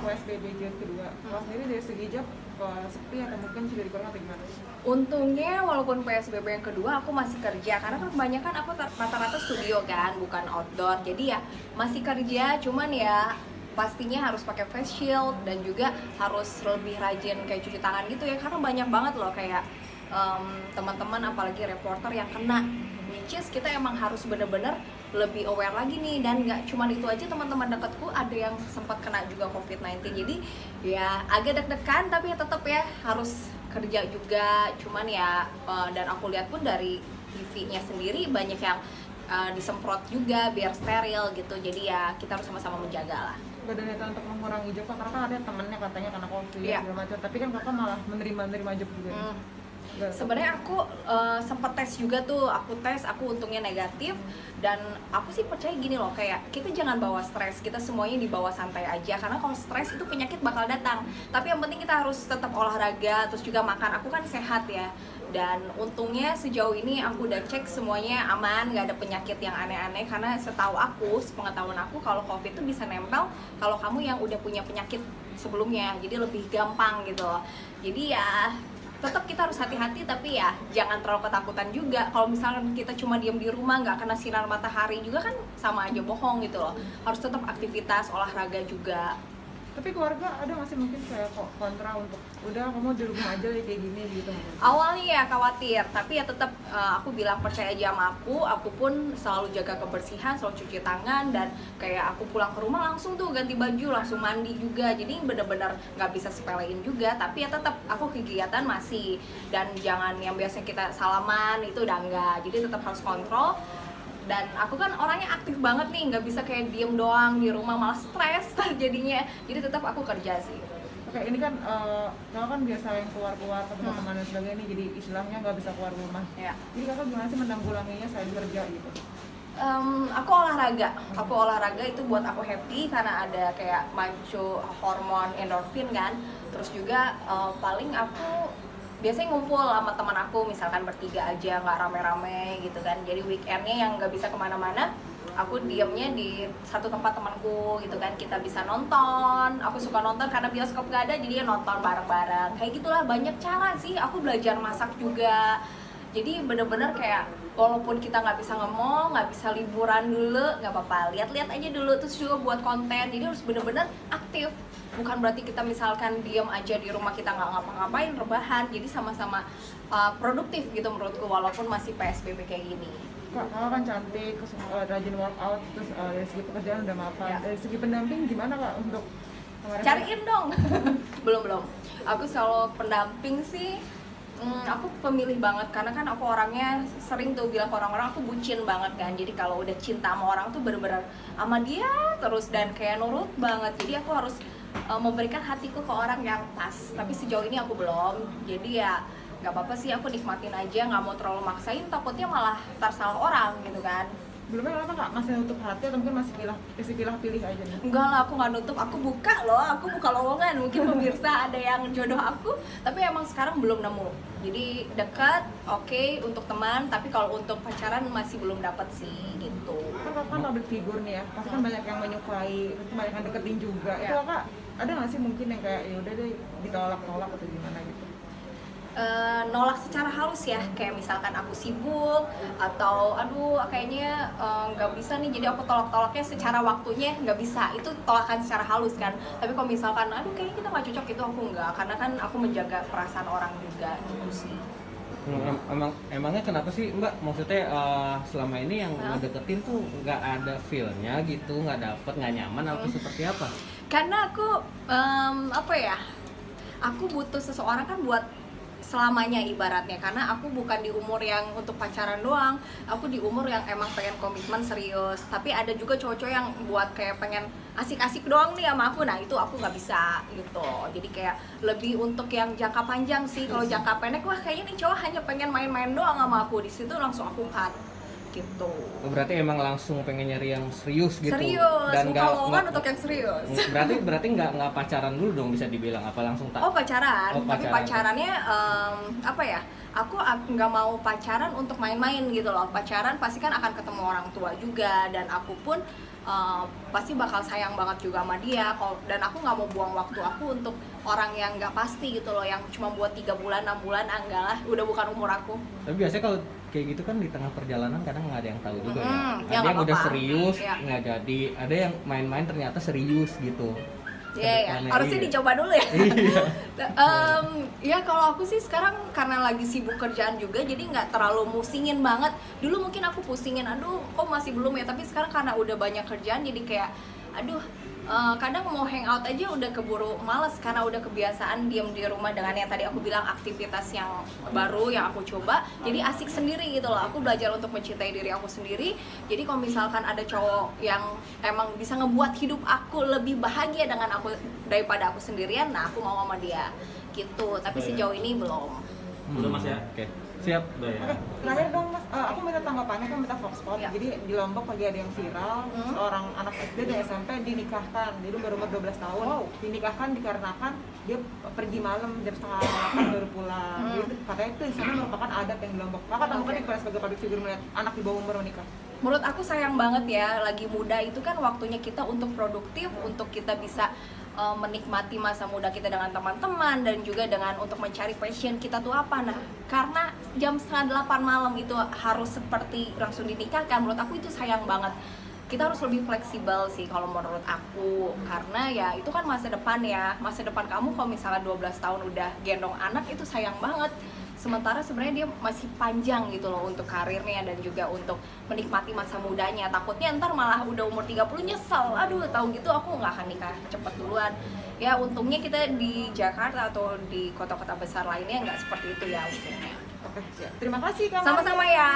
PSBB jilid kedua. Kalau sendiri dari segi job sepi atau mungkin sudah dikurang atau gimana? Untungnya walaupun PSBB yang kedua aku masih kerja, karena kan kebanyakan aku rata-rata studio kan, bukan outdoor. Jadi ya masih kerja, cuman ya pastinya harus pakai face shield dan juga harus lebih rajin kayak cuci tangan gitu ya, karena banyak banget loh kayak teman-teman apalagi reporter yang kena, which is kita emang harus bener-bener lebih aware lagi nih. Dan nggak cuma itu aja, teman-teman dekatku ada yang sempat kena juga COVID-19, jadi ya agak deg-degan, tapi ya tetap ya harus kerja juga. Cuman ya dan aku lihat pun dari TV-nya sendiri banyak yang disemprot juga biar steril gitu, jadi ya kita harus sama-sama menjaga lah. Gak ada niatan untuk mengurangi job karena kan ada temennya katanya kena COVID segala macam, tapi kan kakak malah menerima job juga. Sebenarnya aku sempat tes juga tuh, aku untungnya negatif. Dan aku sih percaya gini loh, kayak kita jangan bawa stres, kita semuanya dibawa santai aja, karena kalau stres itu penyakit bakal datang. Tapi yang penting kita harus tetap olahraga, terus juga makan. Aku kan sehat ya, dan untungnya sejauh ini aku udah cek semuanya aman, nggak ada penyakit yang aneh-aneh. Karena setahu aku, sepengetahuan aku, kalau COVID itu bisa nempel kalau kamu yang udah punya penyakit sebelumnya, jadi lebih gampang gitu loh. Jadi ya tetap kita harus hati-hati, tapi ya jangan terlalu ketakutan juga. Kalau misalkan kita cuma diam di rumah nggak kena sinar matahari juga kan sama aja bohong gitu loh. Harus tetap aktivitas olahraga juga. Tapi keluarga ada nggak sih mungkin kayak kontra untuk udah kamu di rumah aja ya kayak gini gitu? Awalnya ya khawatir, tapi ya tetap aku bilang percaya aja sama aku pun selalu jaga kebersihan, selalu cuci tangan, dan kayak aku pulang ke rumah langsung tuh ganti baju, langsung mandi juga. Jadi bener-bener nggak bisa sepelein juga, tapi ya tetap aku kegiatan masih. Dan jangan yang biasanya kita salaman itu udah enggak, jadi tetap harus kontrol. Dan aku kan orangnya aktif banget nih, nggak bisa kayak diem doang di rumah, malah stres jadinya. Jadi tetap aku kerja sih. Oke, ini kan kakak kan biasa yang keluar-keluar ke teman-teman dan sebagainya nih, jadi istilahnya nggak bisa keluar rumah. Ya. Jadi kakak gimana sih menanggulanginya selain kerja gitu? Aku olahraga itu buat aku happy, karena ada kayak maju hormon endorfin kan. Terus juga paling aku biasanya ngumpul sama teman aku, misalkan bertiga aja, nggak rame-rame gitu kan. Jadi weekendnya yang nggak bisa kemana-mana, aku diamnya di satu tempat temanku gitu kan. Kita bisa nonton, aku suka nonton karena bioskop gak ada, jadi ya nonton bareng-bareng. Kayak gitulah, banyak cara sih. Aku belajar masak juga. Jadi bener-bener kayak walaupun kita nggak bisa nge-mall, nggak bisa liburan dulu, nggak apa-apa, lihat-lihat aja dulu. Terus juga buat konten, jadi harus bener-bener aktif. Bukan berarti kita misalkan diam aja di rumah, kita nggak ngapa-ngapain, rebahan. Jadi sama-sama produktif gitu menurutku, walaupun masih PSBB kayak gini. Kak, kakak kan cantik, rajin workout, terus dari segi pekerjaan udah mapan. Ya. Dari segi pendamping gimana kak untuk kemarin? Cariin dong. belum. Aku selalu pendamping sih. Aku pemilih banget, karena kan aku orangnya sering tuh bilang ke orang-orang aku bucin banget kan. Jadi kalau udah cinta sama orang tuh bener-bener sama dia terus dan kayak nurut banget. Jadi aku harus memberikan hatiku ke orang yang pas. Tapi sejauh ini aku belum. Jadi ya nggak apa-apa sih, aku nikmatin aja, nggak mau terlalu maksain, takutnya malah tersalah orang gitu kan. Belumnya kenapa kak? Masih nutup hati atau mungkin masih pilih aja nih? Enggak lah, aku nggak nutup, aku buka lowongan. Mungkin pemirsa ada yang jodoh aku, tapi emang sekarang belum nemu. Jadi dekat, oke, untuk teman, tapi kalau untuk pacaran masih belum dapat sih gitu. Kan kakak kan public figure nih ya, pasti kan banyak yang menyukai, banyak yang deketin juga. Ya. Itu kakak ada nggak sih mungkin yang kayak ya udah deh ditolak atau gimana gitu? Nolak secara halus ya, kayak misalkan aku sibuk atau aduh kayaknya nggak bisa nih, jadi aku tolaknya secara waktunya nggak bisa, itu tolakan secara halus kan. Tapi kalau misalkan aduh kayaknya kita nggak cocok, itu aku nggak, karena kan aku menjaga perasaan orang juga gitu sih. Emangnya kenapa sih Mbak? Maksudnya selama ini yang ngedeketin tuh nggak ada feel-nya gitu, nggak dapet, nggak nyaman atau seperti apa? Karena aku aku butuh seseorang kan buat selamanya ibaratnya, karena aku bukan di umur yang untuk pacaran doang, aku di umur yang emang pengen komitmen serius. Tapi ada juga cowok-cowok yang buat kayak pengen asik-asik doang nih sama aku, nah itu aku nggak bisa gitu. Jadi kayak lebih untuk yang jangka panjang sih. Kalau jangka pendek, wah kayaknya nih cowok hanya pengen main-main doang sama aku, di situ langsung aku cut gitu. Berarti emang langsung pengen nyari yang serius gitu. Serius, Dan bukan lowongan untuk yang serius. Berarti nggak pacaran dulu dong, bisa dibilang, apa langsung tak? Oh pacaran, tapi pacaran. pacarannya aku nggak mau pacaran untuk main-main gitu loh. Pacaran pasti kan akan ketemu orang tua juga, dan aku pun pasti bakal sayang banget juga sama dia. Dan aku nggak mau buang waktu aku untuk orang yang nggak pasti gitu loh, yang cuma buat 3 bulan 6 bulan, enggak lah, udah bukan umur aku. Tapi biasanya kalau kayak gitu kan di tengah perjalanan kadang nggak ada yang tahu juga ya. ya Ada yang nggak udah apa-apa. serius Ya. nggak jadi, ada yang main-main ternyata serius gitu. Iya, Kedepannya, harusnya iya. dicoba dulu ya. Iya. Ya kalau aku sih sekarang karena lagi sibuk kerjaan juga, jadi nggak terlalu musingin banget. Dulu mungkin aku pusingin, aduh kok masih belum ya. Tapi sekarang karena udah banyak kerjaan, jadi kayak, aduh kadang mau hangout aja udah keburu males karena udah kebiasaan diem di rumah dengan yang tadi aku bilang aktivitas yang baru yang aku coba. Jadi asik sendiri gitu loh. Aku belajar untuk mencintai diri aku sendiri. Jadi kalau misalkan ada cowok yang emang bisa ngebuat hidup aku lebih bahagia dengan aku daripada aku sendirian, nah aku mau sama dia gitu. Tapi sejauh ini belum. Udah, Mas, ya? Oke. Siap. Udah ya. Oke, terakhir dong Mas, aku minta tanggapannya, kan minta Foxpot. Ya. Jadi di Lombok lagi ada yang viral, seorang anak SD dan SMP dinikahkan, jadi baru umur 12 tahun. Wow. Dinikahkan dikarenakan dia pergi malam jam setengah 8 baru pulang. Jadi katanya itu di sana merupakan adat yang di Lombok. Kakak tahu kan Oke. di sebagai public figure melihat anak di bawah umur menikah? Menurut aku sayang banget ya, lagi muda itu kan waktunya kita untuk produktif, untuk kita bisa menikmati masa muda kita dengan teman-teman dan juga dengan untuk mencari passion kita tuh apa. Nah, karena jam setengah 8 malam itu harus seperti langsung dinikahkan, menurut aku itu sayang banget. Kita harus lebih fleksibel sih kalau menurut aku, karena ya itu kan masa depan ya, masa depan kamu kalau misalnya 12 tahun udah gendong anak itu sayang banget. Sementara sebenarnya dia masih panjang gitu loh untuk karirnya dan juga untuk menikmati masa mudanya. Takutnya ntar malah udah umur 30 nyesel, aduh tahu gitu aku nggak akan nikah cepet duluan. Ya untungnya kita di Jakarta atau di kota-kota besar lainnya nggak seperti itu ya untungnya. Oke, siap. Terima kasih Kak. Sama-sama ya.